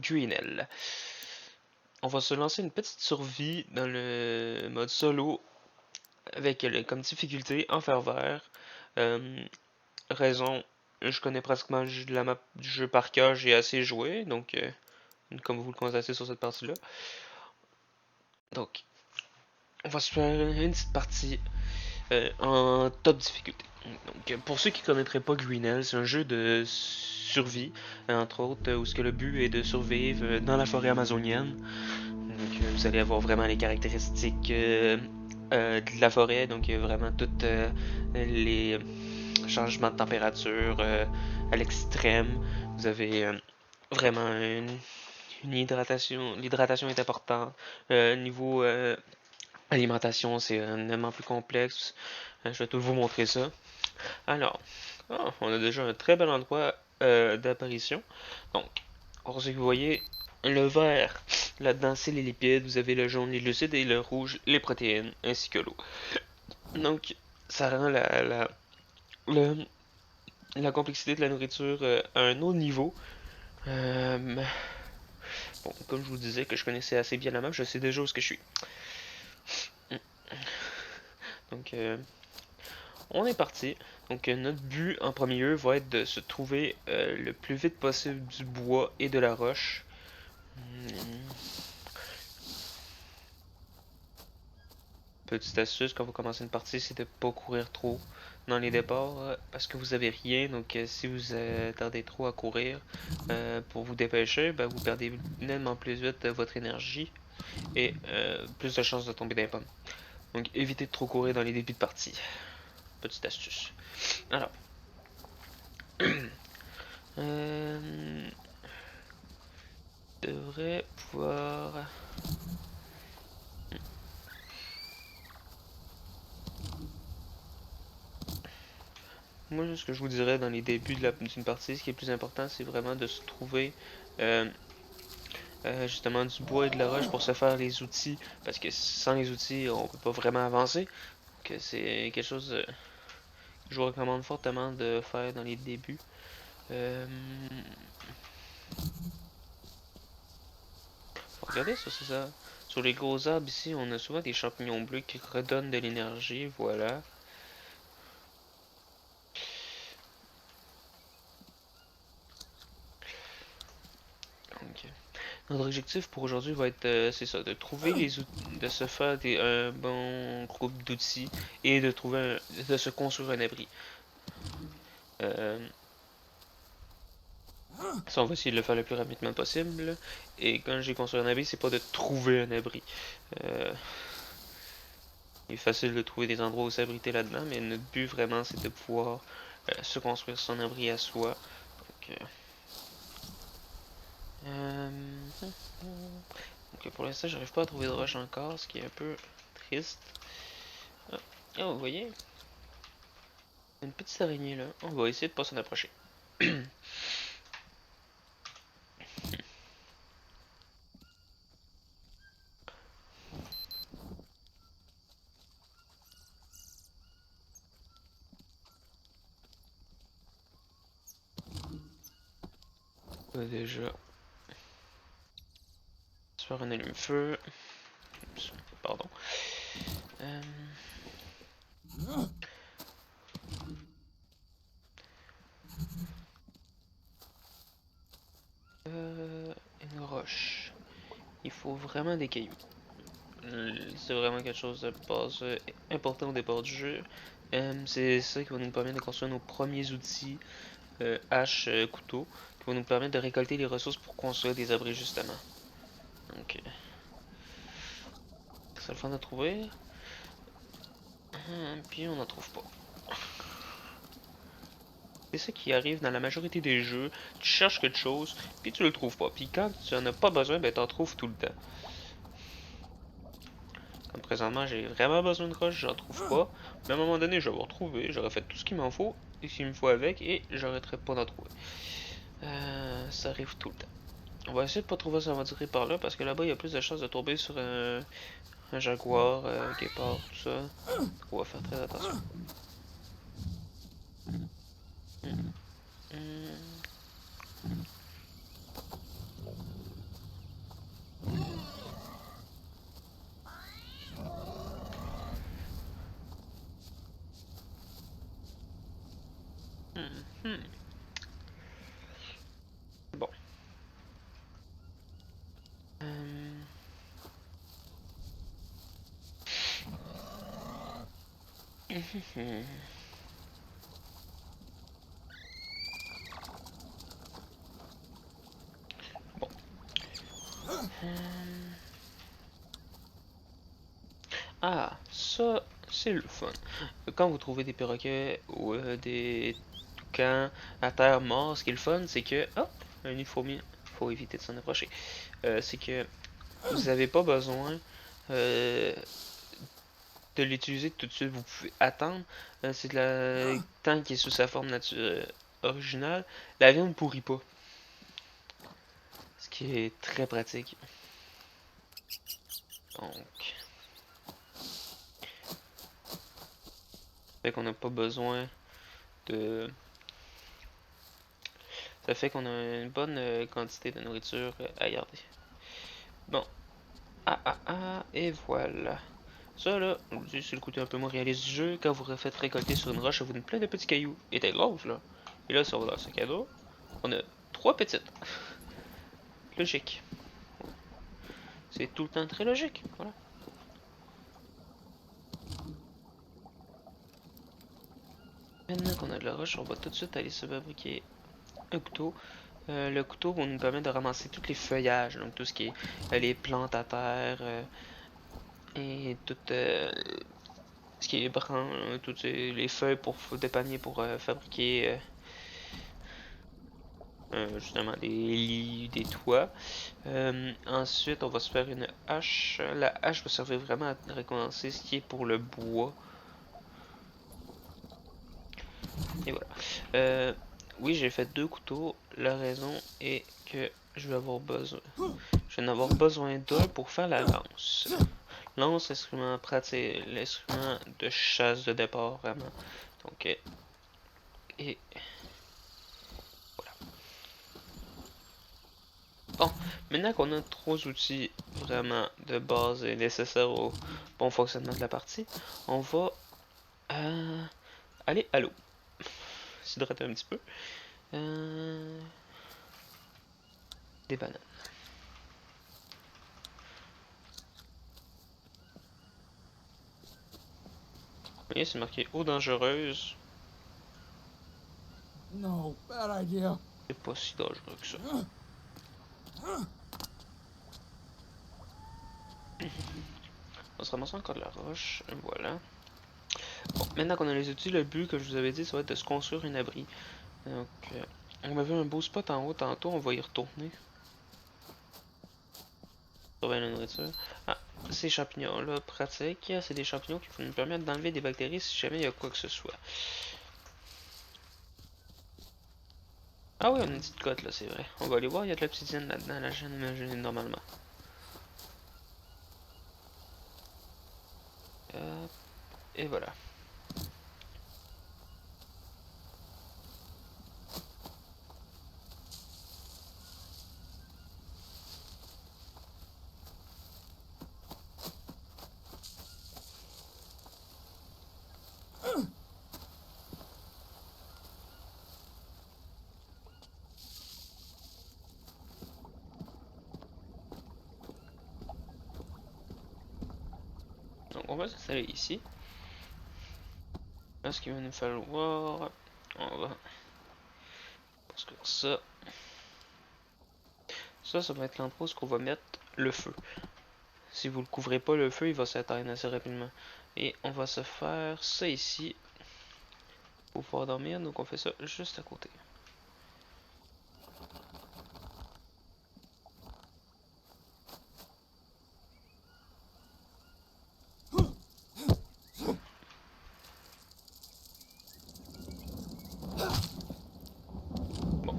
Greenell. On va se lancer une petite survie dans le mode solo avec comme difficulté enfer vert. Euh, Raison, je connais pratiquement la map du jeu par cœur, j'ai assez joué, donc comme vous le constatez sur cette partie-là. Donc, on va se faire une petite partie en top difficulté. Donc, pour ceux qui ne connaîtraient pas Greenell, c'est un jeu de survie, entre autres, où ce que le but est de survivre dans la forêt amazonienne. Donc, vous allez avoir vraiment les caractéristiques de la forêt, donc vraiment toutes les changements de température à l'extrême. Vous avez vraiment une hydratation. L'hydratation est importante. Niveau alimentation, c'est énormément plus complexe. Je vais tout vous montrer ça. Alors, on a déjà un très bel endroit d'apparition. Donc, pour ce que vous voyez, le vert, là-dedans, c'est les lipides. Vous avez le jaune, les glucides, et le rouge, les protéines, ainsi que l'eau. Donc, ça rend le- la complexité de la nourriture à un autre niveau. Euh, bon, comme je vous disais que je connaissais assez bien la map, je sais déjà où ce que je suis. Donc, on est parti. Donc, notre but en premier lieu va être de se trouver le plus vite possible du bois et de la roche. Petite astuce quand vous commencez une partie, c'est de ne pas courir trop dans les départs parce que vous avez rien. Donc, si vous tardez trop à courir pour vous dépêcher, ben, vous perdez nettement plus vite votre énergie et plus de chances de tomber dans les pommes. Donc, évitez de trop courir dans les débuts de partie. Petite astuce. Alors, euh, devrait pouvoir. Moi, ce que je vous dirais dans les débuts d'une partie, ce qui est plus important, c'est vraiment de se trouver euh, justement du bois et de la roche pour se faire les outils. Parce que sans les outils, on peut pas vraiment avancer. Que c'est quelque chose que je vous recommande fortement de faire dans les débuts. Euh, Regardez ça, c'est ça. Sur les gros arbres ici, on a souvent des champignons bleus qui redonnent de l'énergie. Voilà. Ok. Notre objectif pour aujourd'hui va être, c'est ça, de trouver les outils, de se faire un bon groupe d'outils et de de se construire un abri. Euh, Ça, on va essayer de le faire le plus rapidement possible. Et quand j'ai construit un abri, c'est pas de trouver un abri. Euh, il est facile de trouver des endroits où s'abriter là-dedans, mais notre but vraiment, c'est de pouvoir se construire son abri à soi. Donc, euh, donc pour l'instant, j'arrive pas à trouver de roche encore, ce qui est un peu triste. Ah, oh, vous voyez, une petite araignée là. On va essayer de pas s'en approcher. On va déjà se faire un allume-feu. Pardon. Euh, une roche. Il faut vraiment des cailloux. C'est vraiment quelque chose de base important au départ du jeu. C'est ça qui va nous permettre de construire nos premiers outils, hache, couteau, qui va nous permettre de récolter les ressources pour construire des abris justement. Donc, c'est le fun à trouver. Puis on n'en trouve pas. C'est ça qui arrive dans la majorité des jeux. Tu cherches quelque chose, puis tu le trouves pas. Puis quand tu en as pas besoin, ben t'en trouves tout le temps. Comme présentement, j'ai vraiment besoin de roche, j'en trouve pas. Mais à un moment donné, je vais retrouver, j'aurais fait tout ce qu'il m'en faut, et ce qu'il me faut avec, et j'arrêterai pas d'en trouver. Ça arrive tout le temps. On va essayer de pas trop s'aventurer par là, parce que là-bas, il y a plus de chances de tomber sur un jaguar, un guépard, tout ça. On va faire très attention. Hmm. Hmm. Bon. Bon. Ah, ça, c'est le fun. Quand vous trouvez des perroquets ou des toucans à terre morts, ce qui est le fun, c'est que, hop, un nid de fourmi, faut éviter de s'en approcher. C'est que vous n'avez pas besoin euh, de l'utiliser tout de suite. Vous pouvez attendre. C'est de la tant qu'il est sous sa forme originale, la viande ne pourrit pas. Ce qui est très pratique. Donc, fait qu'on n'a pas besoin de. Ça fait qu'on a une bonne quantité de nourriture à garder. Bon. Et voilà. Ça là, je vous dis, c'est le côté un peu moins réaliste du jeu. Quand vous refaites récolter sur une roche, ça vous donne plein de petits cailloux. Et t'es grosse là. Et là, ça va dans le sac à dos. On a 3 petites. Logique. C'est tout le temps très logique. Voilà. Maintenant qu'on a de la roche, on va tout de suite aller se fabriquer un couteau. Le couteau va nous permettre de ramasser tous les feuillages, donc tout ce qui est les plantes à terre et tout ce qui est brun, toutes les feuilles pour des paniers pour fabriquer justement des lits, des toits. Ensuite, on va se faire une hache. La hache va servir vraiment à récompenser ce qui est pour le bois. Et voilà. Oui, j'ai fait 2 couteaux. La raison est que je vais avoir besoin. Je vais en avoir besoin d'un pour faire la lance. Lance, l'instrument pratique, l'instrument de chasse de départ, vraiment. Donc, et voilà. Bon, maintenant qu'on a 3 outils vraiment de base et nécessaires au bon fonctionnement de la partie, on va aller à l'eau. S'hydrater un petit peu. Des bananes. Vous voyez, c'est marqué eau dangereuse. No, bad idea. C'est pas si dangereux que ça. On se ramasse encore de la roche. Voilà. Bon, maintenant qu'on a les outils, le but, comme je vous avais dit, ça va être de se construire un abri. Donc, on avait un beau spot en haut tantôt, on va y retourner. Surveiller la nourriture. Ah, ces champignons-là, pratiques. C'est des champignons qui vont nous permettre d'enlever des bactéries si jamais il y a quoi que ce soit. Ah oui, on a une petite cote là, c'est vrai. On va aller voir, il y a de l'obsidienne là-dedans, la chaîne imaginée normalement. Et voilà. Donc on va s'installer ici. Là, ce qu'il va nous falloir, on va parce que ça va être l'endroit où on va mettre le feu. Si vous le couvrez pas, le feu il va s'éteindre assez rapidement. Et on va se faire ça ici pour pouvoir dormir. Donc on fait ça juste à côté. Bon,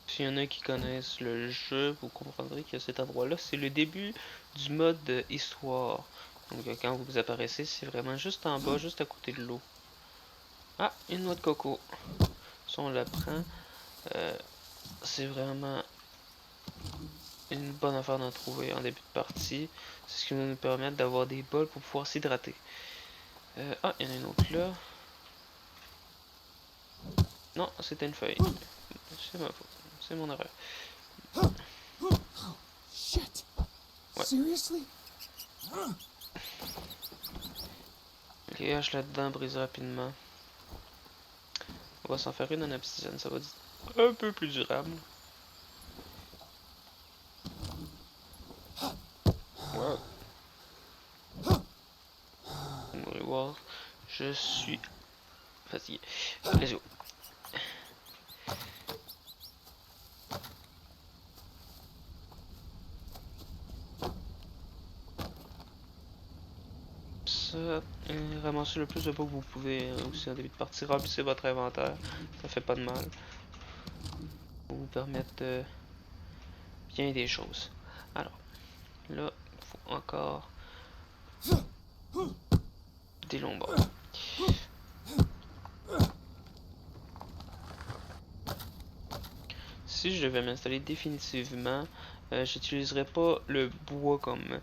S'il y en a qui connaissent le jeu, vous comprendrez que cet endroit-là, c'est le début du mode histoire. Donc quand vous apparaissez, c'est vraiment juste en bas, juste à côté de l'eau. Ah, une noix de coco. Ça, on la prend. C'est vraiment une bonne affaire d'en trouver en début de partie. C'est ce qui va nous permettre d'avoir des bols pour pouvoir s'hydrater. Ah, il y en a une autre là. Non, c'était une feuille. C'est ma faute. C'est mon erreur. Shit. Ouais. Seriously? Les haches là-dedans brisent rapidement. On va s'en faire une en obsidienne, ça va être un peu plus durable. Wow. On va voir. Je suis fatigué. Let's go. Ça, ramassez le plus de bois que vous pouvez aussi en début de partie. Remplissez votre inventaire, ça fait pas de mal. Ça vous permettre bien des choses. Alors, là, il faut encore des longs bords. Si je devais m'installer définitivement, j'utiliserais pas le bois comme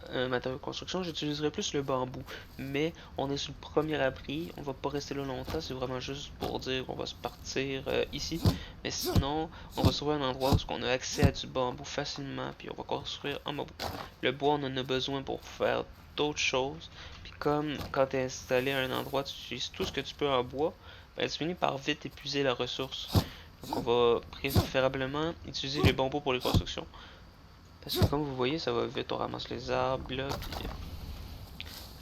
un matériau de construction, j'utiliserais plus le bambou. Mais on est sur le premier abri, on va pas rester là longtemps, c'est vraiment juste pour dire qu'on va se partir ici. Mais sinon, on va trouver un endroit où on a accès à du bambou facilement, puis on va construire en bambou. Le bois, on en a besoin pour faire d'autres choses. Puis comme quand tu es installé à un endroit, tu utilises tout ce que tu peux en bois, ben, tu finis par vite épuiser la ressource. Donc on va préférablement utiliser les bambous pour les constructions. Parce que comme vous voyez, ça va vite, on ramasse les arbres là, puis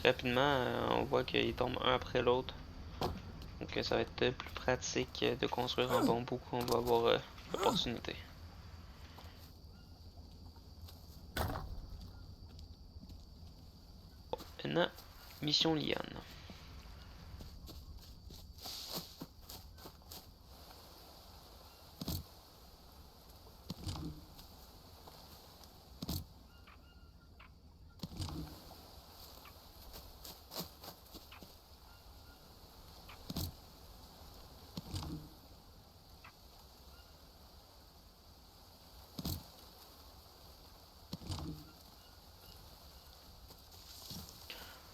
rapidement, on voit qu'ils tombent un après l'autre. Donc ça va être plus pratique de construire en bambou quand on va avoir l'opportunité. Bon, maintenant, mission liane.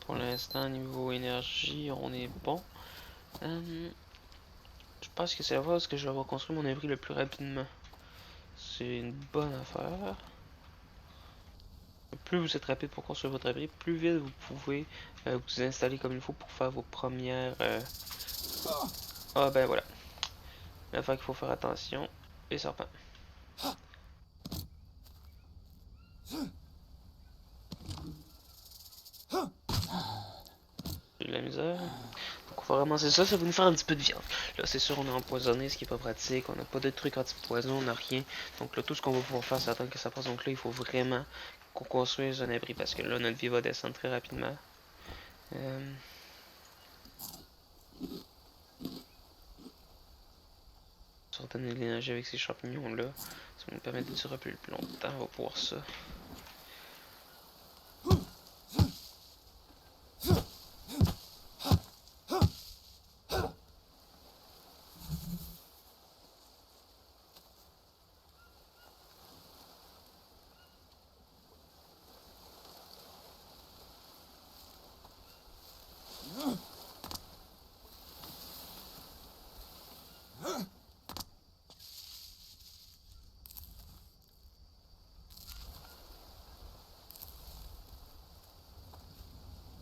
Pour l'instant, niveau énergie, on est bon. Je pense que c'est la fois où je vais avoir construit mon abri le plus rapidement. C'est une bonne affaire. Plus vous êtes rapide pour construire votre abri, plus vite vous pouvez vous installer comme il faut pour faire vos premières... Ah ben voilà. L'affaire qu'il faut faire attention, les serpents. J'ai de la misère. Donc on va ramasser ça, ça va nous faire un petit peu de viande. Là c'est sûr on est empoisonné, ce qui est pas pratique, on n'a pas de trucs anti-poison, on n'a rien. Donc là tout ce qu'on va pouvoir faire c'est attendre que ça passe. Donc là il faut vraiment qu'on construise un abri parce que là notre vie va descendre très rapidement. Ça va donner de l'énergie avec ces champignons là. Ça va nous permettre de durer plus longtemps, on va pouvoir ça.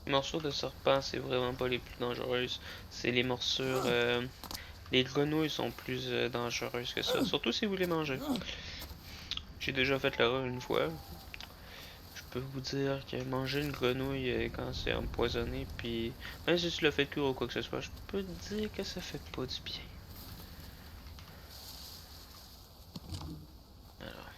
Les morsures de serpent, c'est vraiment pas les plus dangereuses. C'est les morsures. Les grenouilles sont plus dangereuses que ça. Surtout si vous les mangez. J'ai déjà fait l'erreur une fois. Je peux vous dire que manger une grenouille quand c'est empoisonné, puis même si tu l'as fait cuire ou quoi que ce soit, je peux te dire que ça fait pas du bien. Alors.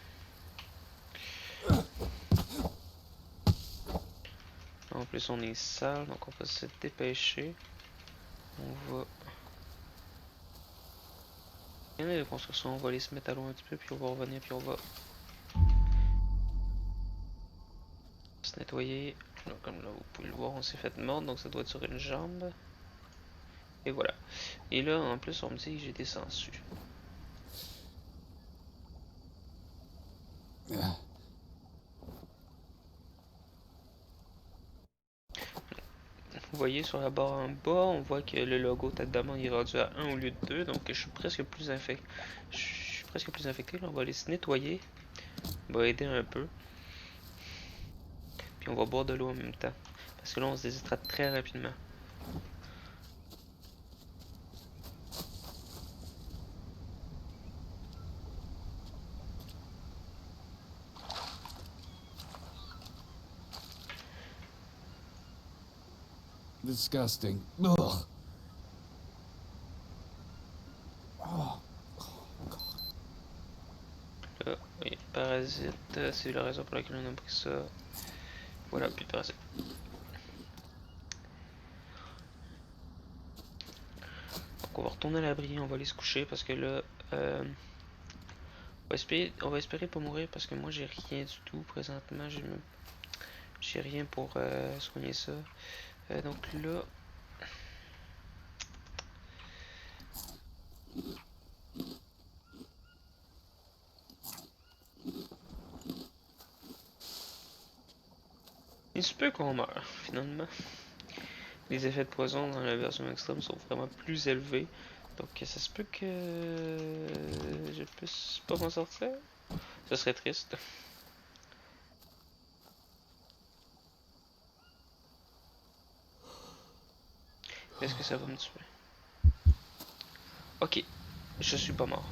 En plus, on est sale, donc on va se dépêcher. On va... Il y en a de construction, on va aller se mettre à l'eau un petit peu, puis on va revenir, puis on va se nettoyer. Là, comme là, vous pouvez le voir, on s'est fait mordre, donc ça doit être sur une jambe. Et voilà. Et là, en plus, on me dit que j'ai des sangsues. Vous voyez sur la barre en bas, on voit que le logo tête de mort est rendu à 1 au lieu de 2, donc je suis presque plus infecté. Je suis presque plus infecté, là, on va aller se nettoyer. On va aider un peu. Puis on va boire de l'eau en même temps. Parce que là, on se déshydrate très rapidement. Disgusting. Ugh. Oh. Là, oui, parasite, c'est la raison pour laquelle on a pris ça. Voilà, plus de parasite. Donc on va retourner à l'abri, on va aller se coucher parce que là, on va espérer pas mourir parce que moi j'ai rien du tout présentement. J'ai rien pour soigner ça. Donc là, il se peut qu'on meure finalement. Les effets de poison dans la version extrême sont vraiment plus élevés. Donc ça se peut que je puisse pas m'en sortir. Ce serait triste. Est-ce que ça va me tuer? Ok, je suis pas mort.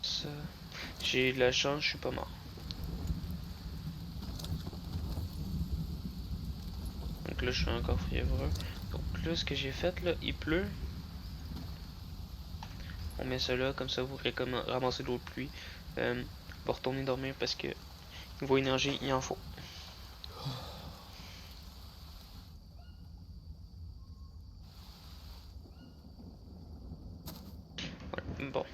Ça... J'ai de la chance, je suis pas mort. Donc là, je suis encore fiévreux. Donc là, ce que j'ai fait, là, il pleut. On met ça là, comme ça vous ramassez de l'eau de pluie. On va retourner dormir parce que niveau énergie, il en faut. Voilà. Bon.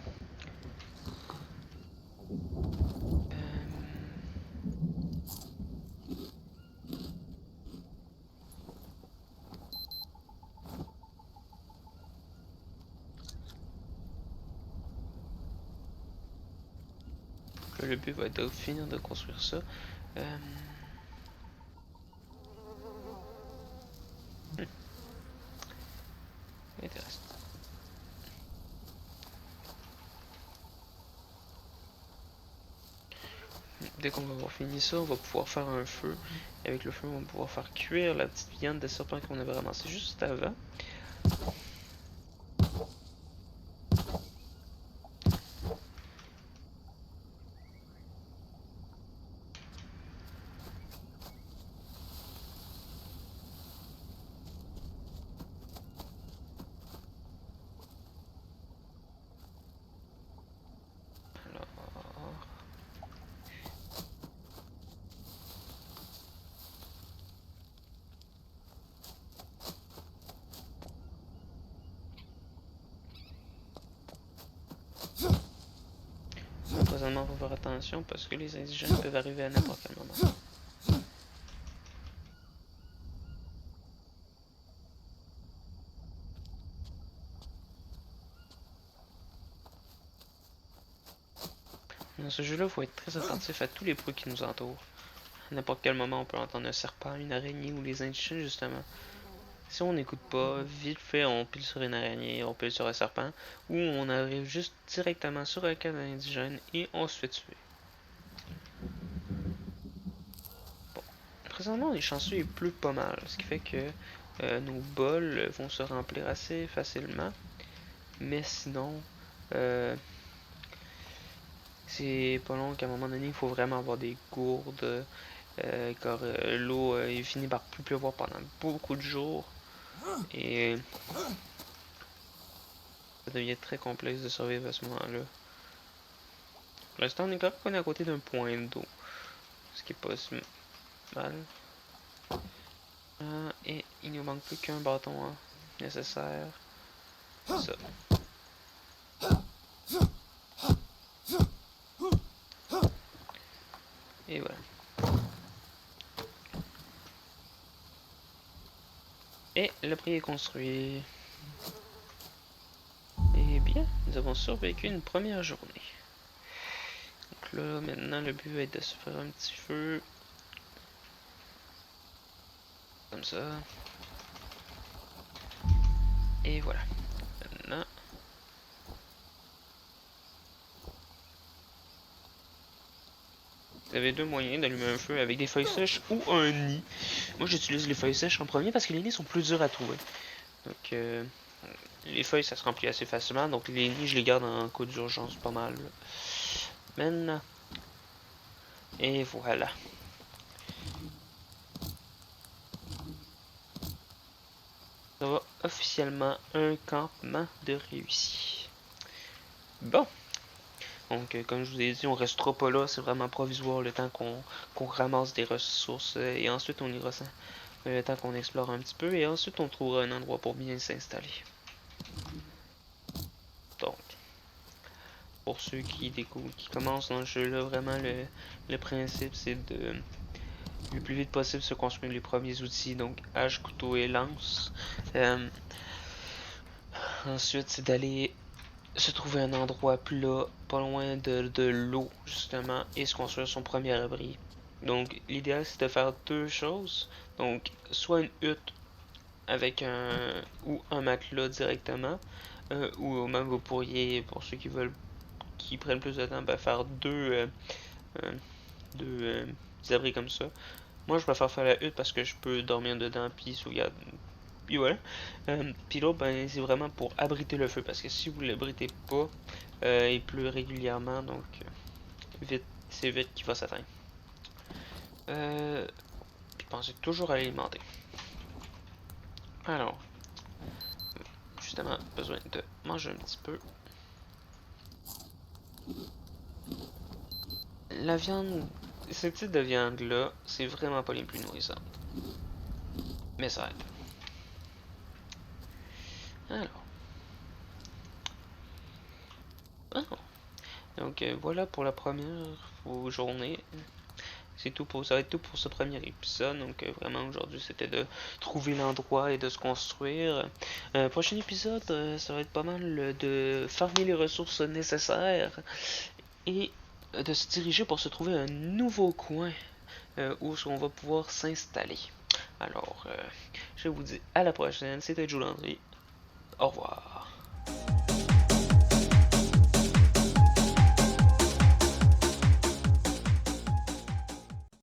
Là, le but va être de finir de construire ça. Intéressant. Dès qu'on va avoir fini ça, on va pouvoir faire un feu. Avec le feu, on va pouvoir faire cuire la petite viande de serpent qu'on avait ramassée juste avant. Alors, présentement, il faut faire attention parce que les indigènes peuvent arriver à n'importe quel moment. Dans ce jeu-là, il faut être très attentif à tous les bruits qui nous entourent. À n'importe quel moment, on peut entendre un serpent, une araignée ou les indigènes, justement. Si on n'écoute pas, vite fait, on pile sur une araignée, on pile sur un serpent, ou on arrive juste directement sur un camp d'indigènes et on se fait tuer. Bon. Présentement, les chanceux, il pleut pas mal, ce qui fait que nos bols vont se remplir assez facilement. Mais sinon, c'est pas long qu'à un moment donné, il faut vraiment avoir des gourdes, car l'eau il finit par plus pleuvoir pendant beaucoup de jours. Et ça devient très complexe de survivre à ce moment-là. Pour l'instant, on est correct qu'on est à côté d'un point d'eau, ce qui est pas si mal. Et il nous manque plus qu'un bâton nécessaire. Ça. Et voilà. Et le prix est construit. Et bien, nous avons survécu une première journée. Donc là, maintenant, le but va être de se faire un petit feu. Comme ça. Et voilà. Maintenant. Vous avez deux moyens d'allumer un feu avec des feuilles sèches ou un nid. Moi, j'utilise les feuilles sèches en premier parce que les nids sont plus durs à trouver. Donc, les feuilles, ça se remplit assez facilement. Donc, les nids, je les garde en cas d'urgence pas mal. Maintenant. Et voilà. Ça va officiellement un campement de réussi. Bon. Donc, comme je vous ai dit, on restera pas là. C'est vraiment provisoire le temps qu'on ramasse des ressources. Et ensuite, on ira le temps qu'on explore un petit peu. Et ensuite, on trouvera un endroit pour bien s'installer. Donc, pour ceux qui découvrent, qui commencent dans le jeu là, vraiment le principe c'est de le plus vite possible se construire les premiers outils, donc hache, couteau et lance. Ensuite, c'est d'aller se trouver un endroit plat, pas loin de l'eau, justement, et se construire son premier abri. Donc, l'idéal, c'est de faire deux choses. Donc, soit une hutte avec ou un matelas directement, ou même vous pourriez, pour ceux qui prennent plus de temps, faire euh, deux abris comme ça. Moi, je préfère faire la hutte parce que je peux dormir dedans, puis sauvegarder. Puis voilà. Puis l'autre, ben, c'est vraiment pour abriter le feu, parce que si vous ne l'abritez pas, il pleut régulièrement, donc vite, c'est vite qu'il va s'atteindre. Puis pensez toujours à l'alimenter. Alors, justement, besoin de manger un petit peu. La viande, ce type de viande-là, c'est vraiment pas les plus nourrissantes. Mais ça aide. Alors. Ah. Donc voilà pour la première journée. C'est tout pour ça va être tout pour ce premier épisode. Donc vraiment aujourd'hui c'était de trouver l'endroit et de se construire. Prochain épisode, ça va être pas mal de farmer les ressources nécessaires et de se diriger pour se trouver un nouveau coin où on va pouvoir s'installer. Alors, je vous dis à la prochaine. C'était Joe Landry. Au revoir.